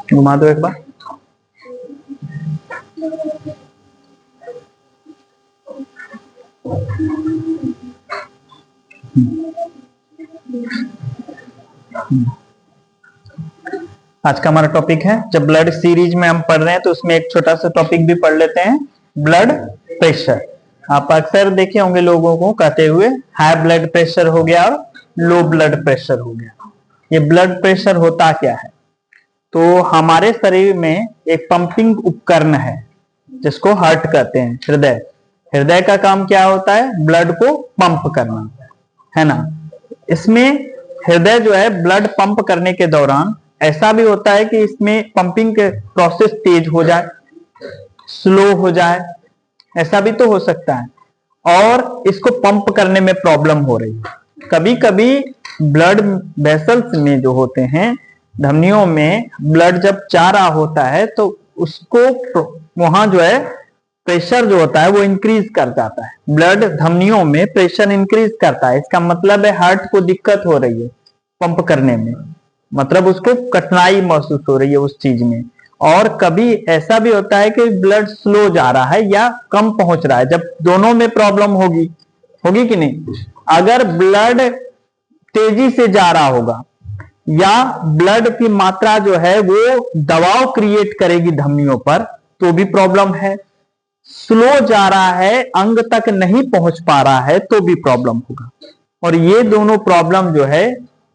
घुमा दो एक बार। आज का हमारा टॉपिक है, जब ब्लड सीरीज में हम पढ़ रहे हैं तो उसमें एक छोटा सा टॉपिक भी पढ़ लेते हैं, ब्लड प्रेशर। आप अक्सर देखे होंगे लोगों को कहते हुए हाई ब्लड प्रेशर हो गया और लो ब्लड प्रेशर हो गया। ये ब्लड प्रेशर होता क्या है? तो हमारे शरीर में एक पंपिंग उपकरण है जिसको हार्ट कहते हैं, हृदय। हृदय का काम क्या होता है? ब्लड को पंप करना, है ना। इसमें हृदय जो है ब्लड पंप करने के दौरान ऐसा भी होता है कि इसमें पंपिंग के प्रोसेस तेज हो जाए, स्लो हो जाए, ऐसा भी तो हो सकता है। और इसको पंप करने में प्रॉब्लम हो रही है। कभी कभी ब्लड वेसल्स में जो होते हैं, धमनियों में ब्लड जब जा रहा होता है तो उसको वहां जो है प्रेशर जो होता है वो इंक्रीज कर जाता है। ब्लड धमनियों में प्रेशर इंक्रीज करता है, इसका मतलब है हार्ट को दिक्कत हो रही है पंप करने में, मतलब उसको कठिनाई महसूस हो रही है उस चीज में। और कभी ऐसा भी होता है कि ब्लड स्लो जा रहा है या कम पहुंच रहा है, जब दोनों में प्रॉब्लम होगी कि नहीं। अगर ब्लड तेजी से जा रहा होगा या ब्लड की मात्रा जो है वो दबाव क्रिएट करेगी धमनियों पर, तो भी प्रॉब्लम है। स्लो जा रहा है, अंग तक नहीं पहुंच पा रहा है, तो भी प्रॉब्लम होगा। और ये दोनों प्रॉब्लम जो है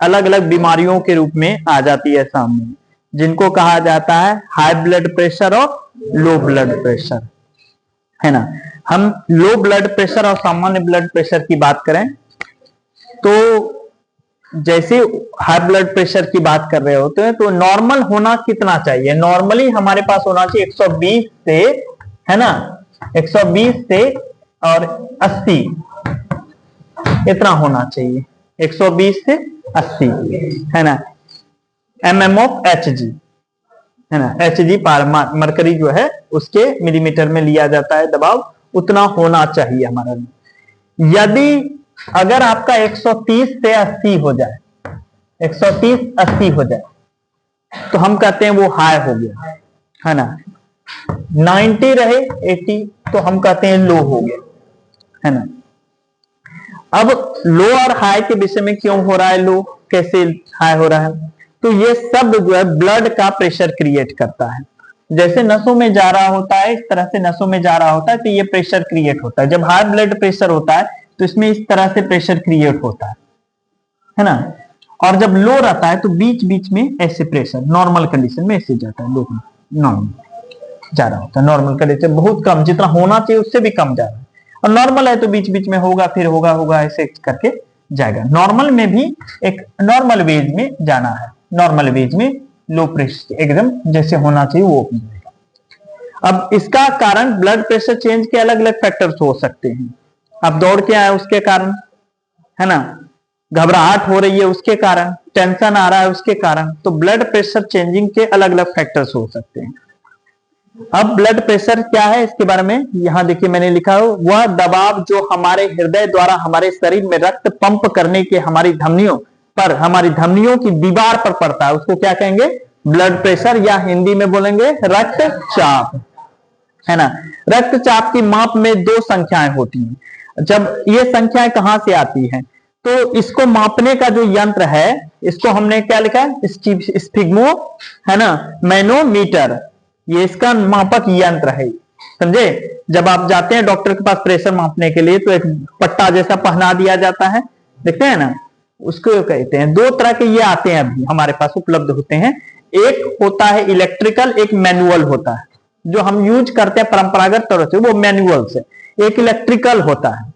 अलग अलग बीमारियों के रूप में आ जाती है सामने, जिनको कहा जाता है हाई ब्लड प्रेशर और लो ब्लड प्रेशर, है ना। हम लो ब्लड प्रेशर और सामान्य ब्लड प्रेशर की बात करें तो जैसे हाई ब्लड प्रेशर की बात कर रहे होते हैं तो नॉर्मल होना कितना चाहिए? नॉर्मली हमारे पास होना चाहिए 120 से, है ना, 120 से और 80 इतना होना चाहिए, 120 से 80, है ना, mm ऑफ Hg, है ना। Hg पार मरकरी जो है उसके मिलीमीटर में लिया जाता है दबाव, उतना होना चाहिए हमारा। यदि अगर आपका 130 से 80 हो जाए, 130 80 हो जाए, तो हम कहते हैं वो हाई हो गया, है ना। 90 रहे 80 तो हम कहते हैं लो हो गया, है ना। अब लो और हाई के विषय में क्यों हो रहा है लो, कैसे हाई हो रहा है? तो ये सब जो है ब्लड का प्रेशर क्रिएट करता है। जैसे नसों में जा रहा होता है, इस तरह से नसों में जा रहा होता है, तो ये प्रेशर क्रिएट होता है। जब हाई ब्लड प्रेशर होता है तो इसमें इस तरह से प्रेशर क्रिएट होता है ना। और जब लो रहता है तो बीच बीच में ऐसे प्रेशर नॉर्मल कंडीशन में ऐसे जाता है, लो नॉर्मल जा रहा होता है, नॉर्मल कंडीशन बहुत कम, जितना होना चाहिए उससे भी कम जा रहा है। और नॉर्मल है तो बीच बीच में होगा, फिर होगा ऐसे करके जाएगा। नॉर्मल में भी एक नॉर्मल वेज में जाना है, नॉर्मल वेज में लो प्रेशर एकदम जैसे होना चाहिए वो जाएगा। अब इसका कारण ब्लड प्रेशर चेंज के अलग अलग फैक्टर्स हो सकते हैं। अब दौड़ के आए उसके कारण, है ना, घबराहट हो रही है उसके कारण, टेंशन आ रहा है उसके कारण, तो ब्लड प्रेशर चेंजिंग के अलग अलग फैक्टर्स हो सकते हैं। अब ब्लड प्रेशर क्या है इसके बारे में यहां देखिए मैंने लिखा है, वह दबाव जो हमारे हृदय द्वारा हमारे शरीर में रक्त पंप करने के हमारी धमनियों पर, हमारी धमनियों की दीवार पर पड़ता है, उसको क्या कहेंगे? ब्लड प्रेशर, या हिंदी में बोलेंगे रक्तचाप, है ना। रक्तचाप की माप में दो संख्याएं होती हैं। जब ये संख्याएं कहां से आती हैं? तो इसको मापने का जो यंत्र है इसको हमने क्या लिखा है? स्फिग्मो, है ना, मैनोमीटर, ये इसका मापक यंत्र है, समझे। जब आप जाते हैं डॉक्टर के पास प्रेशर मापने के लिए तो एक पट्टा जैसा पहना दिया जाता है, देखते हैं ना, उसको कहते हैं। दो तरह के ये आते हैं अभी हमारे पास उपलब्ध होते हैं, एक होता है इलेक्ट्रिकल, एक मैनुअल होता है। जो हम यूज करते हैं परंपरागत तौर से वो मैनुअल से, एक इलेक्ट्रिकल होता है।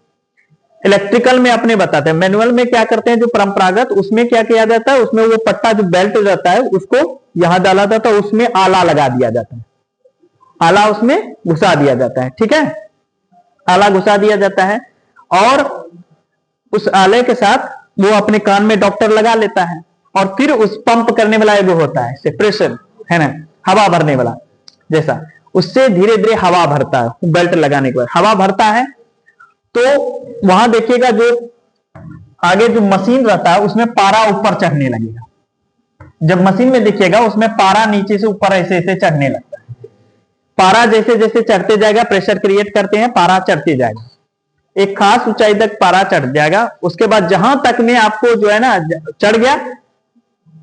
इलेक्ट्रिकल में अपने बताते हैं, मैनुअल में क्या करते हैं जो परंपरागत, उसमें क्या किया जाता है, उसमें वो पट्टा जो बेल्ट रहता है उसको यहां डाला जाता है, उसमें आला लगा दिया जाता है, आला उसमें घुसा दिया जाता है, ठीक है, आला घुसा दिया जाता है। और उस आले के साथ वो अपने कान में डॉक्टर लगा लेता है, और फिर उस पंप करने वाला वो होता है प्रेशर, है ना, हवा भरने वाला जैसा, उससे धीरे धीरे हवा भरता है, बेल्ट लगाने के बाद हवा भरता है। तो वहां देखिएगा जो आगे जो मशीन रहता है उसमें पारा ऊपर चढ़ने लगेगा, जब मशीन में देखिएगा उसमें पारा नीचे से ऊपर ऐसे ऐसे चढ़ने लगता है। पारा जैसे जैसे चढ़ते जाएगा, प्रेशर क्रिएट करते हैं, पारा चढ़ते जाएगा, एक खास ऊंचाई तक पारा चढ़ जाएगा। उसके बाद जहां तक में आपको जो है ना चढ़ गया,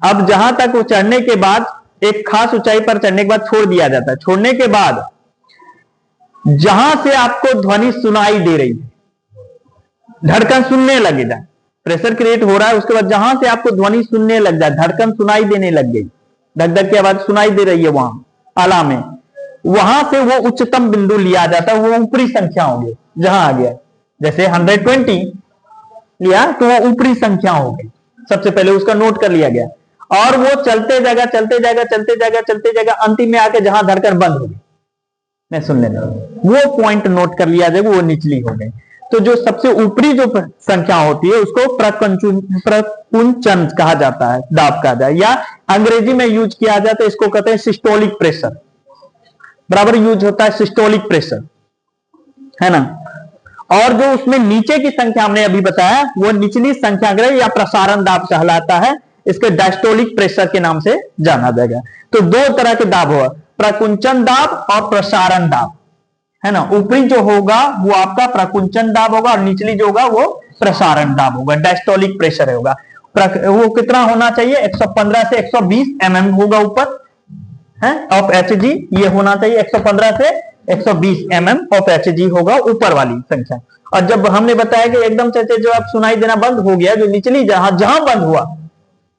अब जहां तक वो चढ़ने के बाद एक खास ऊंचाई पर चढ़ने के बाद छोड़ दिया जाता है। छोड़ने के बाद जहां से आपको ध्वनि सुनाई दे रही है, धड़कन सुनने लगेगा, प्रेशर क्रिएट हो रहा है, उसके बाद जहां से आपको ध्वनि सुनने लग जाए, धड़कन सुनाई देने लग गई, धक धक की आवाज सुनाई दे रही है वहां आला में, वहां से वो उच्चतम बिंदु लिया जाता है, वो ऊपरी संख्या होगी। जहां आ गया जैसे 120 लिया तो वो ऊपरी संख्या होगी, सबसे पहले उसका नोट कर लिया गया, और वो चलते जाएगा चलते जाएगा चलते जाएगा चलते जाएगा, अंतिम में आके जहां धड़कन बंद होगी, मैं सुन लेना, वो पॉइंट नोट कर लिया जाएगा, वो निचली हो गई। तो जो सबसे ऊपरी जो संख्या होती है उसको प्रकुंचन कहा जाता है, दाब कहा जाए, या अंग्रेजी में यूज किया जाता है, इसको कहते हैं सिस्टोलिक प्रेशर, बराबर यूज होता है सिस्टोलिक प्रेशर, है ना। और जो उसमें नीचे की संख्या हमने अभी बताया वो निचली संख्या ग्रह या प्रसारण दाब कहलाता है, इसके डायस्टोलिक प्रेशर के नाम से जाना जाएगा। तो दो तरह के दाब हुआ, प्रकुंचन दाब और प्रसारण दाब, है ना। ऊपरी जो होगा वो आपका प्रकुंचन दाब होगा और निचली जो होगा वो प्रसारण दाब होगा, डायस्टोलिक प्रेशर होगा। वो कितना होना चाहिए, 115 से 120 mm होगा ऊपर है ऑफ Hg, ये होना चाहिए 115 से 120 mm ऑफ Hg होगा ऊपर वाली संख्या। और जब हमने बताया कि एकदम से जो आप सुनाई देना बंद हो गया, जो निचली जहां जहां बंद हुआ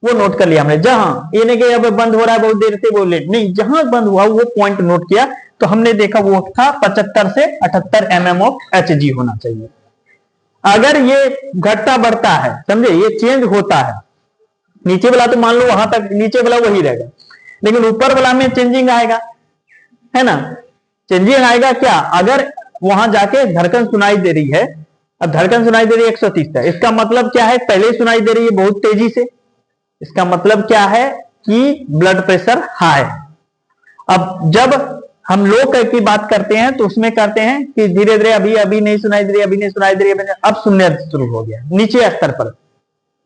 वो नोट कर लिया हमने, जहां, ये नहीं कि अब बंद हो रहा है बहुत देर से वो लेट, नहीं, जहां बंद हुआ वो पॉइंट नोट किया, तो हमने देखा वो था 75 से 78 mm ऑफ Hg होना चाहिए। अगर ये घटता बढ़ता है, समझे, ये चेंज होता है, नीचे वाला तो मान लो वहां तक नीचे वाला वही रहेगा, लेकिन ऊपर वाला में चेंजिंग आएगा, है ना। चेंजिंग आएगा क्या, अगर वहां जाके धड़कन सुनाई दे रही है, अब धड़कन सुनाई दे रही है 130 है, इसका मतलब क्या है, पहले सुनाई दे रही है बहुत तेजी से, इसका मतलब क्या है कि ब्लड प्रेशर हाई। अब जब हम लो की बात करते हैं तो उसमें करते हैं कि धीरे धीरे अभी अभी नहीं सुनाई दे रही, अभी नहीं सुनाई दे रही, अब सुनने शुरू हो गया, नीचे स्तर पर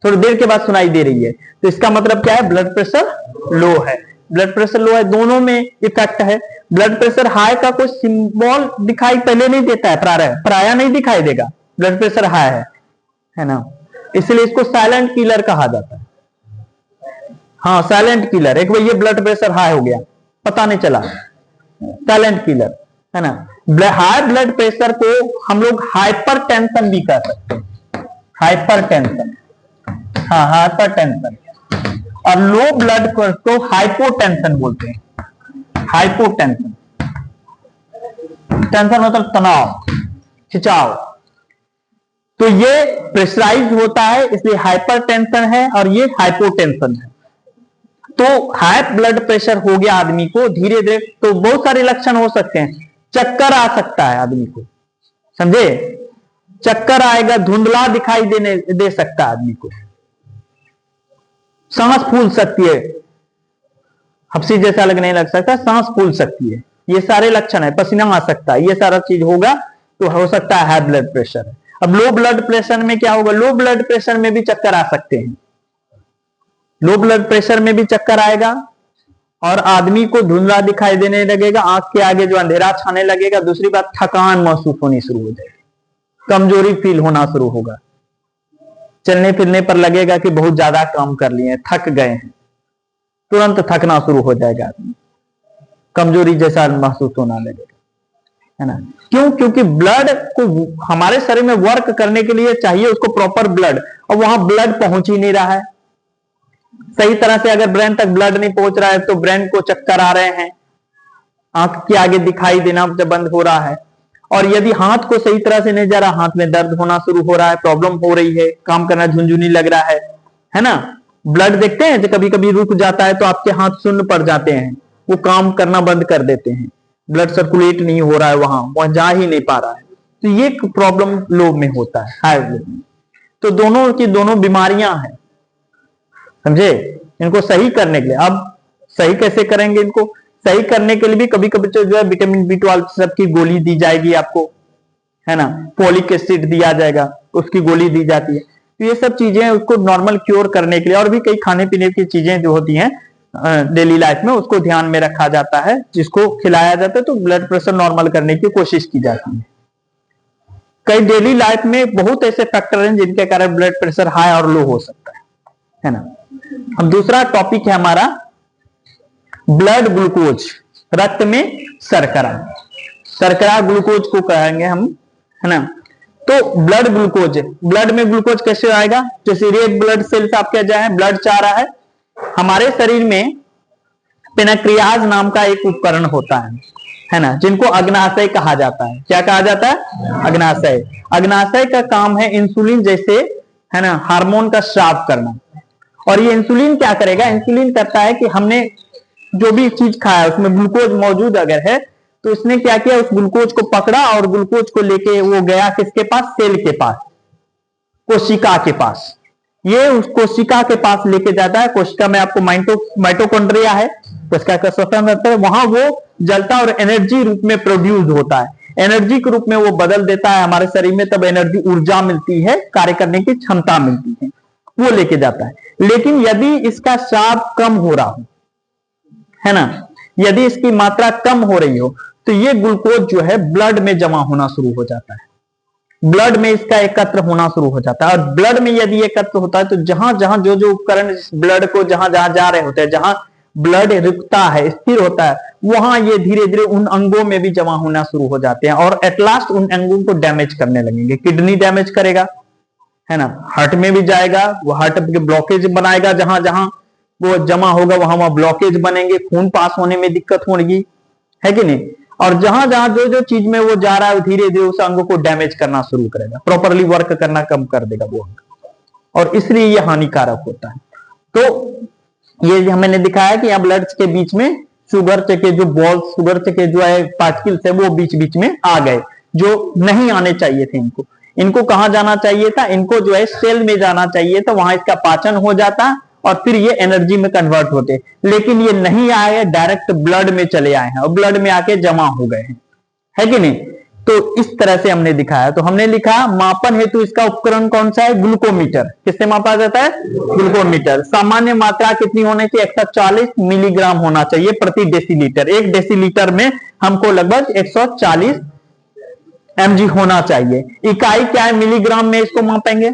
थोड़ी देर के बाद सुनाई दे रही है, तो इसका मतलब क्या है, ब्लड प्रेशर लो है। ब्लड प्रेशर लो है, दोनों में इफेक्ट है। ब्लड प्रेशर हाई का कोई सिंबल दिखाई पहले नहीं देता है, प्राय नहीं दिखाई देगा, ब्लड प्रेशर हाई है ना, इसलिए इसको साइलेंट किलर कहा जाता है। हाँ, साइलेंट किलर, एक बार ये ब्लड प्रेशर हाई हो गया पता नहीं चला, साइलेंट किलर, है ना। हाई ब्लड प्रेशर को हम लोग हाइपर टेंशन भी कह सकते हैं, हाइपर टेंशन, हाँ हाइपर टेंशन। और लो ब्लड को हाइपोटेंशन बोलते हैं, हाइपोटेंशन, टेंशन मतलब तनाव, खिंचाव, तो ये प्रेशराइज होता है इसलिए हाइपर टेंशन है, और ये हाइपोटेंशन है। तो हाई ब्लड प्रेशर हो गया आदमी को धीरे धीरे, तो बहुत सारे लक्षण हो सकते हैं, चक्कर आ सकता है आदमी को, समझे, चक्कर आएगा, धुंधला दिखाई दे सकता है आदमी को, सांस फूल सकती है, हफ्सी जैसा लगने लग सकता है, सांस फूल सकती है, ये सारे लक्षण है, पसीना आ सकता है, ये सारा चीज होगा तो हो सकता है हाई ब्लड प्रेशर है। अब लो ब्लड प्रेशर में क्या होगा, लो ब्लड प्रेशर में भी चक्कर आ सकते हैं, लो ब्लड प्रेशर में भी चक्कर आएगा और आदमी को धुंधला दिखाई देने लगेगा, आंख के आगे जो अंधेरा छाने लगेगा, दूसरी बात थकान महसूस होनी शुरू हो जाएगी, कमजोरी फील होना शुरू होगा, चलने फिरने पर लगेगा कि बहुत ज्यादा काम कर लिए, थक गए हैं, तुरंत थकना शुरू हो जाएगा आदमी, कमजोरी जैसा महसूस होना लगेगा, है ना। क्यों, क्योंकि ब्लड को हमारे शरीर में वर्क करने के लिए चाहिए उसको प्रॉपर ब्लड, और वहां ब्लड पहुंच ही नहीं रहा है सही तरह से। अगर ब्रेन तक ब्लड नहीं पहुंच रहा है तो ब्रेन को चक्कर आ रहे हैं, आंख के आगे दिखाई देना जब बंद हो रहा है, और यदि हाथ को सही तरह से नहीं जा रहा, हाथ में दर्द होना शुरू हो रहा है, प्रॉब्लम हो रही है, काम करना झुंझुनी लग रहा है ना। ब्लड देखते हैं जो कभी कभी रुक जाता है तो आपके हाथ शून्य पड़ जाते हैं, वो काम करना बंद कर देते हैं, ब्लड सर्कुलेट नहीं हो रहा है, वहां जा ही नहीं पा रहा है, तो ये प्रॉब्लम लो में होता है, हाई लो में। तो दोनों की दोनों बीमारियां हैं, समझे। इनको सही करने के लिए, अब सही कैसे करेंगे, इनको सही करने के लिए भी कभी कभी जो है विटामिन B12 सब की गोली दी जाएगी आपको, है ना, फोलिक एसिड दिया जाएगा, उसकी गोली दी जाती है। तो ये सब चीजें उसको नॉर्मल क्योर करने के लिए और भी कई खाने पीने की चीजें जो होती हैं डेली लाइफ में उसको ध्यान में रखा जाता है, जिसको खिलाया जाता है तो ब्लड प्रेशर नॉर्मल करने की कोशिश की जाती है। कई डेली लाइफ में बहुत ऐसे फैक्टर हैं जिनके कारण ब्लड प्रेशर हाई और लो हो सकता है ना। अब दूसरा टॉपिक है हमारा ब्लड ग्लूकोज, रक्त में शर्करा। शर्करा ग्लूकोज को कहेंगे हम, है ना। तो ब्लड ग्लूकोज, ब्लड में ग्लूकोज कैसे आएगा? जैसे रेड ब्लड सेल्स आपके जाए, ब्लड चाह रहा है, हमारे शरीर में पेनक्रियाज नाम का एक उपकरण होता है ना, जिनको अग्नाशय कहा जाता है। क्या कहा जाता है? अग्नाशय। अग्नाशय का काम है इंसुलिन जैसे, है ना, हार्मोन का स्राव करना। और ये इंसुलिन क्या करेगा? इंसुलिन करता है कि हमने जो भी चीज खाया उसमें ग्लूकोज मौजूद अगर है तो इसने क्या किया, उस ग्लूकोज को पकड़ा और ग्लूकोज को लेके वो गया किसके पास? सेल के पास, कोशिका के पास। ये उस कोशिका के पास लेके जाता है। कोशिका में आपको माइटोकॉन्ड्रिया है, कोशिका का श्वसन होता है, वहां वो जलता और एनर्जी रूप में प्रोड्यूस होता है। एनर्जी के रूप में वो बदल देता है हमारे शरीर में, तब एनर्जी ऊर्जा मिलती है, कार्य करने की क्षमता मिलती है, वो लेके जाता है। लेकिन यदि इसका स्राव कम हो रहा हो, है ना, यदि इसकी मात्रा कम हो रही हो तो ये ग्लूकोज जो है ब्लड में जमा होना शुरू हो जाता है, ब्लड में इसका एकत्र होना शुरू हो जाता है। और ब्लड में यदि एकत्र होता है तो जहां जहां जो जो उपकरण ब्लड को जहां जहां जा रहे होते हैं, जहां ब्लड रुकता है, स्थिर होता है, वहां ये धीरे धीरे उन अंगों में भी जमा होना शुरू हो जाते हैं और एट लास्ट उन अंगों को डैमेज करने लगेंगे। किडनी डैमेज करेगा, है ना, हार्ट में भी जाएगा, वो हार्ट के ब्लॉकेज बनाएगा, जहां जहां वो जमा होगा वहां वहां ब्लॉकेज बनेंगे, खून पास होने में दिक्कत होगी, है कि नहीं। और जहां जहां जो जो चीज में वो जा रहा है धीरे धीरे उस अंग को डैमेज करना शुरू करेगा, प्रॉपरली वर्क करना कम कर देगा वो अंग, और इसलिए ये हानिकारक होता है। तो ये हमने दिखाया कि यहाँ ब्लड के बीच में शुगर के जो बॉल्स, शुगर के जो है पार्टिकल्स है वो बीच बीच में आ गए, जो नहीं आने चाहिए थे। इनको कहां जाना चाहिए था? इनको जो है सेल में जाना चाहिए था, वहां इसका पाचन हो जाता और फिर ये एनर्जी में कन्वर्ट होते, लेकिन ये नहीं आए, डायरेक्ट ब्लड में चले आए हैं और ब्लड में आके जमा हो गए हैं, है कि नहीं। तो इस तरह से हमने दिखाया। तो हमने लिखा मापन हेतु इसका उपकरण कौन सा है? ग्लूकोमीटर। किससे मापा जाता है? ग्लूकोमीटर। सामान्य मात्रा कितनी होनी चाहिए? 140 मिलीग्राम होना चाहिए प्रति डेसीलीटर। एक डेसीलीटर में हमको लगभग 140 mg होना चाहिए। इकाई क्या है? मिलीग्राम में इसको मापेंगे,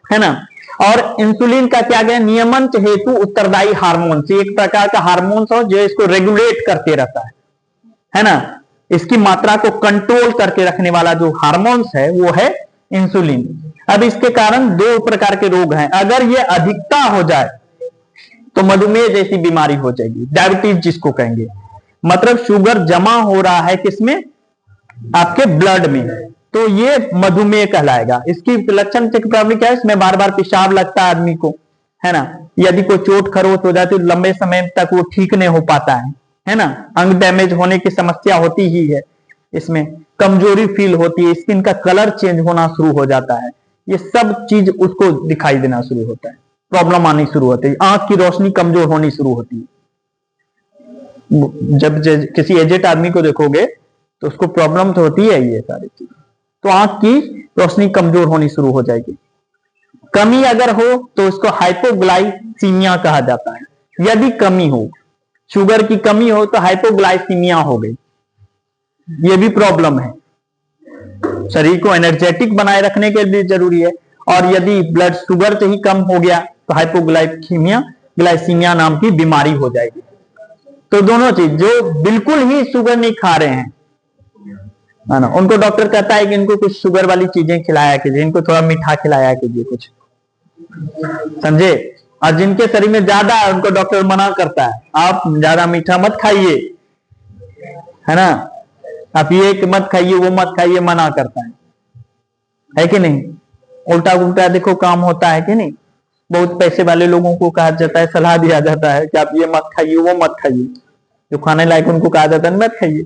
है ना। और इंसुलिन का क्या गया? नियमन हेतु उत्तरदायी हार्मोन, एक प्रकार का हार्मोन हो जो इसको रेगुलेट करते रहता है ना, इसकी मात्रा को कंट्रोल करके रखने वाला जो हार्मोन्स है वो है इंसुलिन। अब इसके कारण दो प्रकार के रोग हैं। अगर ये अधिकता हो जाए तो मधुमेह जैसी बीमारी हो जाएगी, डायबिटीज जिसको कहेंगे, मतलब शुगर जमा हो रहा है किसमें? आपके ब्लड में, तो ये मधुमेह कहलाएगा। इसकी लक्षण प्रॉब्लम क्या है? इसमें बार बार पेशाब लगता है आदमी को, है ना। यदि कोई चोट खरोच हो जाती है तो लंबे समय तक वो ठीक नहीं हो पाता है ना। अंग डैमेज होने की समस्या होती ही है, इसमें कमजोरी फील होती है, स्किन का कलर चेंज होना शुरू हो जाता है, ये सब चीज उसको दिखाई देना शुरू होता है, प्रॉब्लम आनी शुरू होती है, आंख की रोशनी कमजोर होनी शुरू होती है। जब किसी एजेड आदमी को देखोगे तो उसको प्रॉब्लम तो होती है ये सारी चीज, तो आंख की रोशनी कमजोर होनी शुरू हो जाएगी। कमी अगर हो तो उसको हाइपोग्लाइसीमिया कहा जाता है। यदि कमी हो, शुगर की कमी हो तो हाइपोग्लाइसीमिया हो गई, ये भी प्रॉब्लम है। शरीर को एनर्जेटिक बनाए रखने के लिए जरूरी है, और यदि ब्लड शुगर से ही कम हो गया तो ग्लाइसीमिया नाम की बीमारी हो जाएगी। तो दोनों चीज, जो बिल्कुल ही शुगर नहीं खा रहे हैं, है ना, उनको डॉक्टर कहता है कि इनको कुछ शुगर वाली चीजें खिलाया कीजिए, इनको थोड़ा मीठा खिलाया कीजिए कुछ, समझे। और जिनके शरीर में ज्यादा है उनको डॉक्टर मना करता है, आप ज्यादा मीठा मत खाइए, है ना, आप ये मत खाइए वो मत खाइए, मना करता है कि नहीं। उल्टा उल्टा देखो काम होता है कि नहीं। बहुत पैसे वाले लोगों को कहा जाता है, सलाह दिया जाता है कि आप ये मत खाइए वो मत खाइए, जो खाने लायक उनको कहा जाता है मत खाइए,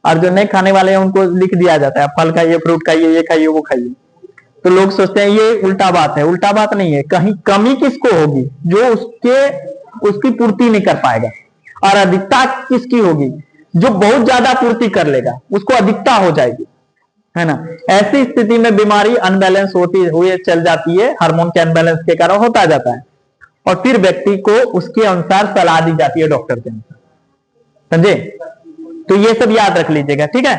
और जो नहीं खाने वाले हैं उनको लिख दिया जाता है फल खाइए, फ्रूट खाइए, ये खाइए वो खाइए। तो लोग सोचते हैं ये उल्टा बात है, उल्टा बात नहीं है। कहीं कमी किसको होगी? जो उसकी पूर्ति नहीं कर पाएगा। और अधिकता किसकी होगी? जो बहुत ज्यादा पूर्ति कर लेगा, उसको अधिकता हो जाएगी, है ना। ऐसी स्थिति में बीमारी अनबैलेंस होती हुई चल जाती है, हार्मोन के अनबैलेंस के कारण होता जाता है, और फिर व्यक्ति को उसके अनुसार सलाह दी जाती है डॉक्टर के अनुसार। समझे? तो ये सब याद रख लीजिएगा, ठीक है।